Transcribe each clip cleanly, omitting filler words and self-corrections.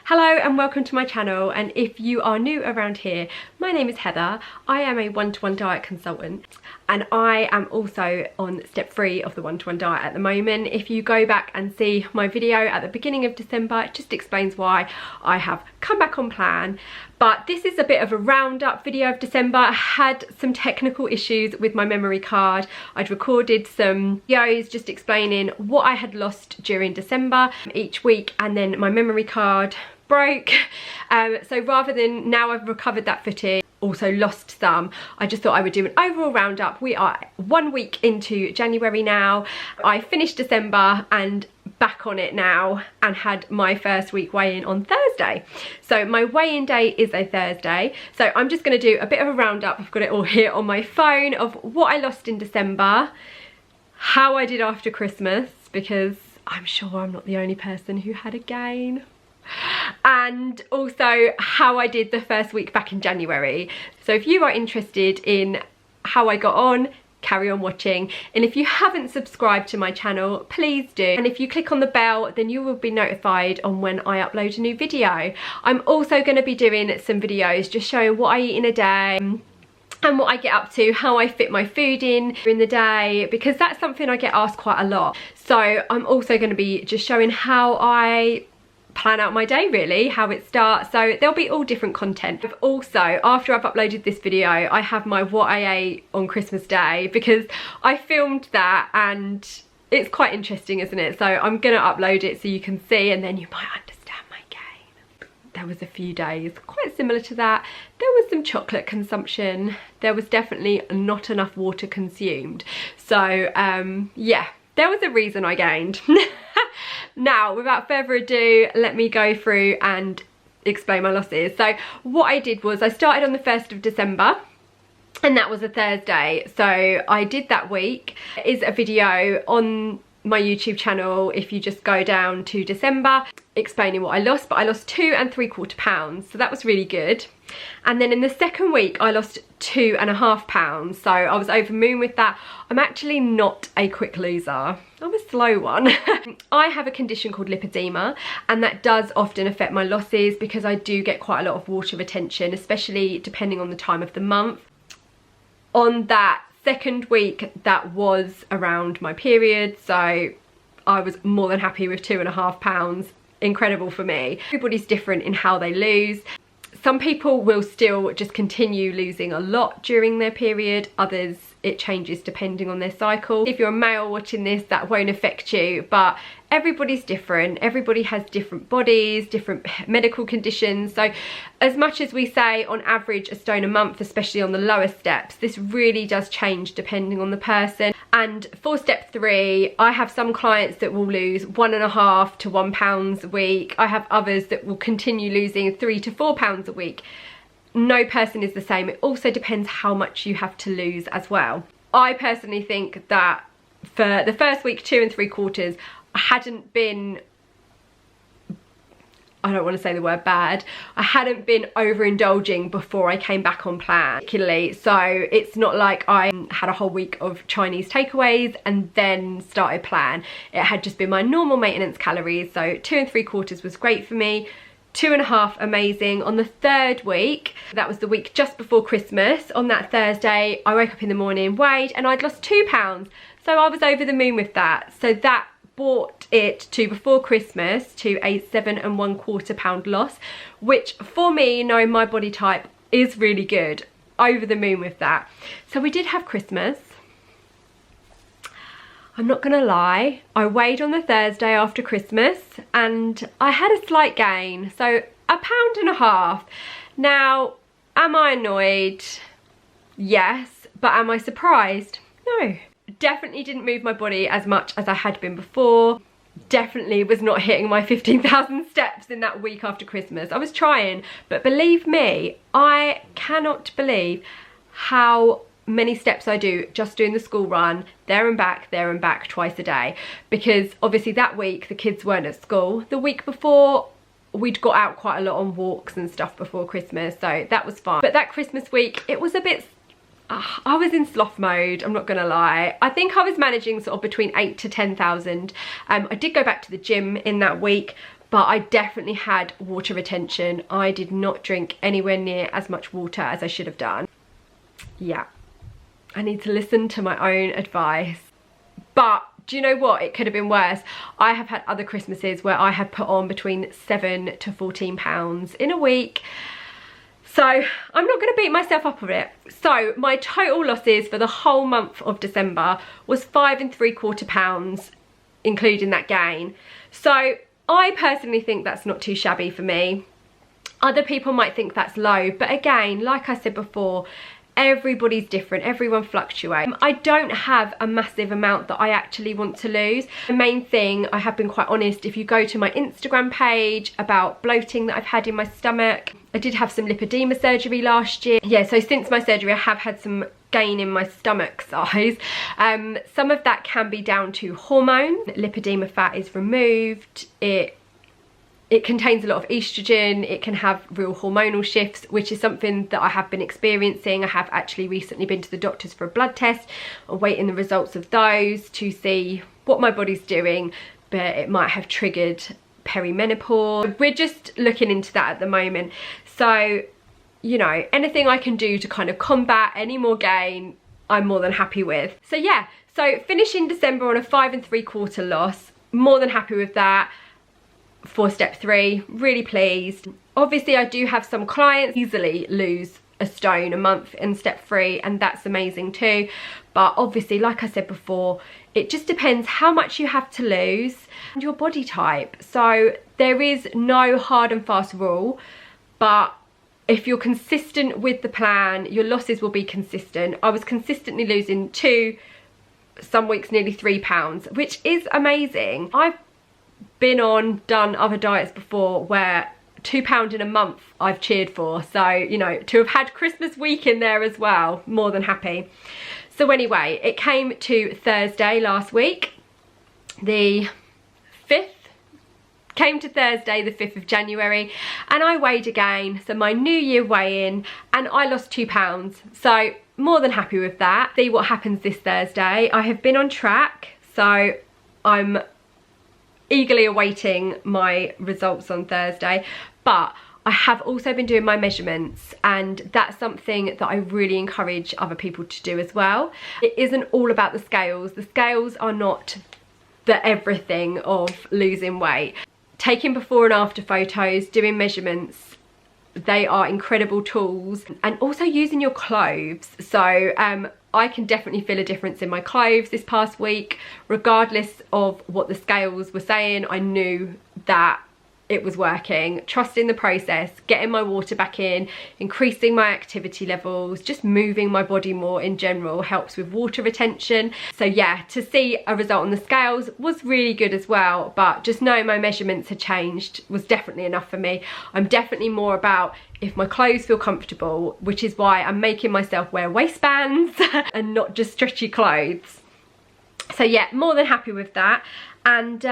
Hello and welcome to my channel, and if you are new around here, my name is Heather. I am a one-to-one diet consultant and I am also on step 3 of the one-to-one diet at the moment. If you go back and see my video at the beginning of December, it just explains why I have come back on plan. But this is a bit of a roundup video of December. I had some technical issues with my memory card. I'd recorded some videos just explaining what I had lost during December each week, and then my memory card broke. So rather than, now I've recovered that footage, also lost some, I just thought I would do an overall roundup. We are 1 week into January now. I finished December and back on it now, and had my first week weigh-in on Thursday. So my weigh-in day is a Thursday. So I'm just going to do a bit of a roundup. I've got it all here on my phone of what I lost in December, how I did after Christmas, because I'm sure I'm not the only person who had a gain, and also how I did the first week back in January. So if you are interested in how I got on, carry on watching, and if you haven't subscribed to my channel, please do, and if you click on the bell then you will be notified on when I upload a new video. I'm also going to be doing some videos just showing what I eat in a day and what I get up to, how I fit my food in during the day, because that's something I get asked quite a lot. So I'm also going to be just showing how I plan out my day, really, how it starts. So there'll be all different content. Also, after I've uploaded this video, I have my what I ate on Christmas Day, because I filmed that and it's quite interesting, isn't it? So I'm gonna upload it so you can see, and then you might understand my gain. There was a few days quite similar to that. There was some chocolate consumption. There was definitely not enough water consumed. So yeah, there was a reason I gained. Now, without further ado, let me go through and explain my losses. So what I did was I started on the 1st of December, and that was a Thursday. So I did that week. There is a video on my YouTube channel if you just go down to December explaining what I lost, but I lost 2¾ pounds, so that was really good. And then in the second week I lost 2½ pounds, so I was over the moon with that. I'm actually not a quick loser, I'm a slow one. I have a condition called lipedema, and that does often affect my losses because I do get quite a lot of water retention, especially depending on the time of the month. On that second week, that was around my period, so I was more than happy with 2½ pounds. Incredible for me. Everybody's different in how they lose. Some people will still just continue losing a lot during their period, others it changes depending on their cycle. If you're a male watching this, that won't affect you, but everybody's different. Everybody has different bodies, different medical conditions. So as much as we say on average a stone a month, especially on the lower steps, this really does change depending on the person. And for step 3, I have some clients that will lose 1½ to 1 pounds a week. I have others that will continue losing 3 to 4 pounds a week. No person is the same. It also depends how much you have to lose as well. I personally think that for the first week, 2¾ I hadn't been, I don't want to say the word bad, I hadn't been overindulging before I came back on plan, particularly. So it's not like I had a whole week of Chinese takeaways and then started plan. It had just been my normal maintenance calories. So 2¾ was great for me. 2½ amazing. On the third week, that was the week just before Christmas, on that Thursday I woke up in the morning, weighed, and I'd lost 2 pounds. So I was over the moon with that. So that brought it to, before Christmas, to a 7¼ pound loss, which for me, knowing my body type, is really good. Over the moon with that. So we did have Christmas. I'm not gonna lie, I weighed on the Thursday after Christmas and I had a slight gain, so 1½ pounds. Now, am I annoyed? Yes, but am I surprised? No. Definitely didn't move my body as much as I had been before. Definitely was not hitting my 15,000 steps in that week after Christmas. I was trying, but believe me, I cannot believe how many steps I do just doing the school run, there and back twice a day, because obviously that week the kids weren't at school. The week before we'd got out quite a lot on walks and stuff before Christmas, so that was fine. But that Christmas week, it was a bit, I was in sloth mode, I'm not gonna lie. I think I was managing sort of between 8 to 10,000. I did go back to the gym in that week, but I definitely had water retention. I did not drink anywhere near as much water as I should have done. Yeah, I need to listen to my own advice. But do you know what? It could have been worse. I have had other Christmases where I have put on between 7 to 14 pounds in a week. So I'm not going to beat myself up for it. So my total losses for the whole month of December was 5 3/4 pounds, including that gain. So I personally think that's not too shabby for me. Other people might think that's low, but again, like I said before, everybody's different, everyone fluctuates. I don't have a massive amount that I actually want to lose. The main thing, I have been quite honest, if you go to my Instagram page about bloating that I've had in my stomach, I did have some lipedema surgery last year. Yeah, so since my surgery I have had some gain in my stomach size. Some of that can be down to hormones. Lipedema fat is removed. It contains a lot of estrogen, it can have real hormonal shifts, which is something that I have been experiencing. I have actually recently been to the doctors for a blood test. I'm waiting the results of those to see what my body's doing, but it might have triggered perimenopause. We're just looking into that at the moment. So, you know, anything I can do to kind of combat any more gain, I'm more than happy with. So yeah, so finishing December on a 5 3/4 loss, more than happy with that. For step 3, really pleased. Obviously I do have some clients easily lose a stone a month in step 3, and that's amazing too. But obviously, like I said before, it just depends how much you have to lose and your body type. So there is no hard and fast rule, but if you're consistent with the plan, your losses will be consistent. I was consistently losing 2, some weeks nearly 3 pounds, which is amazing. I've done other diets before where £2 in a month I've cheered for. So, you know, to have had Christmas week in there as well, more than happy. So anyway, it came to Thursday last week, the 5th. Came to Thursday the 5th of January, and I weighed again, so my new year weigh-in, and I lost 2 pounds. So more than happy with that. See what happens this Thursday. I have been on track, so I'm eagerly awaiting my results on Thursday. But I have also been doing my measurements, and that's something that I really encourage other people to do as well. It isn't all about the scales. The scales are not the everything of losing weight. Taking before and after photos, doing measurements, they are incredible tools. And also using your clothes. So I can definitely feel a difference in my clothes this past week. Regardless of what the scales were saying, I knew that it was working. Trusting the process, getting my water back in, increasing my activity levels, just moving my body more in general helps with water retention. So yeah, to see a result on the scales was really good as well, but just knowing my measurements had changed was definitely enough for me. I'm definitely more about if my clothes feel comfortable, which is why I'm making myself wear waistbands and not just stretchy clothes. So yeah, more than happy with that. And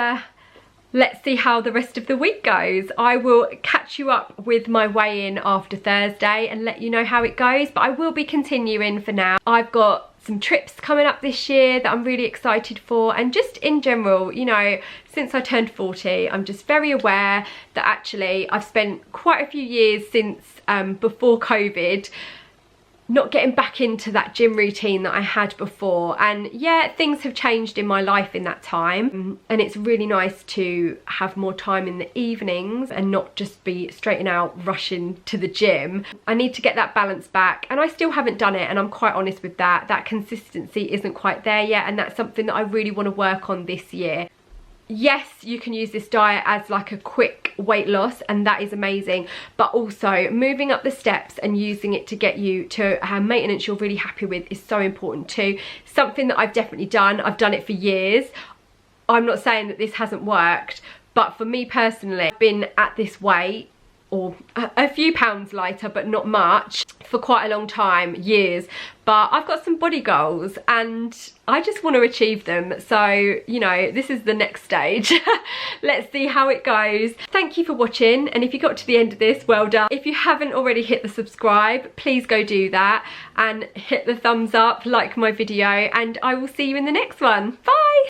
let's see how the rest of the week goes. I will catch you up with my weigh-in after Thursday and let you know how it goes, but I will be continuing for now. I've got some trips coming up this year that I'm really excited for, and just in general, you know, since I turned 40, I'm just very aware that actually I've spent quite a few years since before COVID not getting back into that gym routine that I had before. And yeah, things have changed in my life in that time, and it's really nice to have more time in the evenings and not just be straight and out rushing to the gym. I need to get that balance back, and I still haven't done it, and I'm quite honest with that. That consistency isn't quite there yet, and that's something that I really want to work on this year. Yes, you can use this diet as like a quick weight loss, and that is amazing, but also moving up the steps and using it to get you to maintenance you're really happy with is so important too. Something that I've definitely done. I've done it for years. I'm not saying that this hasn't worked, but for me personally, I've been at this weight, or a few pounds lighter, but not much, for quite a long time, years. But I've got some body goals and I just want to achieve them. So, you know, this is the next stage. Let's see how it goes. Thank you for watching, and if you got to the end of this, well done. If you haven't already hit the subscribe, please go do that, and hit the thumbs up, like my video, and I will see you in the next one. Bye!